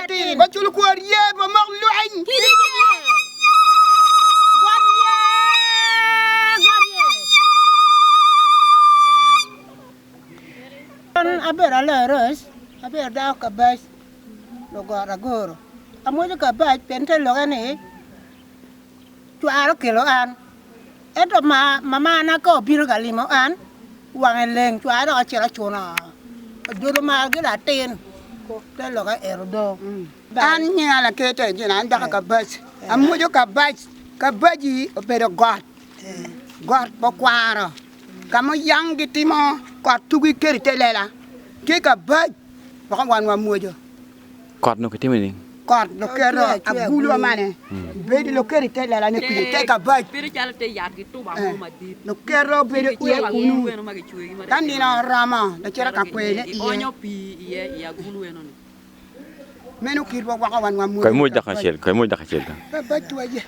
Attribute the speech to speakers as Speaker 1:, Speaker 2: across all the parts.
Speaker 1: tin ba chul ko ye ba mok luin
Speaker 2: aber aleros aber da ka bas lo gora goro amo ka bas pente lo gani chuaro kilo an eto mama na ko biro galimo an wangen leng chuaro achira chuna duro ma gila tin ko te lo ga erdo
Speaker 1: an nya la kete jina an da ka bas amo ka bas ka baji pero god bo kwaro kamo yang gitimo ko tugi kerite lela ke ka baj ba kan wan wa mojo
Speaker 3: Kọt no kiti mini.
Speaker 1: kor lo kero agulu mane be di lo kerite lela ne kite ka baj
Speaker 4: Pero ya te ya gitu ba mo madi.
Speaker 1: lo kero be de ye kunu
Speaker 4: Bueno magi chui ma.
Speaker 1: kan dina rama da cera ka kwele
Speaker 4: Onyo
Speaker 1: iye
Speaker 4: pi iye ya gulu eno ni.
Speaker 1: menu kir bo wa kan wan wa mojo
Speaker 3: Koy mo dakachel, koy mo dakachel.
Speaker 1: ka baj tuaje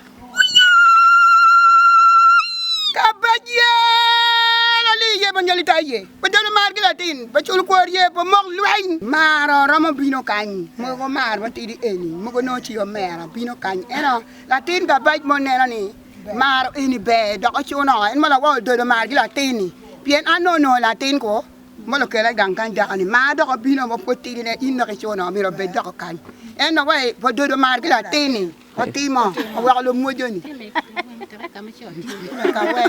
Speaker 1: ka baj ye la li ye ba nyali taye ba dana mar gila tin ba chul ko ye ba mok luin maro ramo bino kan mo ko mar ba tidi eni mo ko no ci yo mera bino kan eno la tin ga baj mo ne ni maro eni be do ko chuno en mala wa do mar gila tin ni bien ano no la tin ko mo lo kela gang kan da ni ma do ko bino mo ko tidi ne inna ko chuno mi ro be do ko kan eno wa ba do mar gila tin ni ko timo wa lo mo joni ka we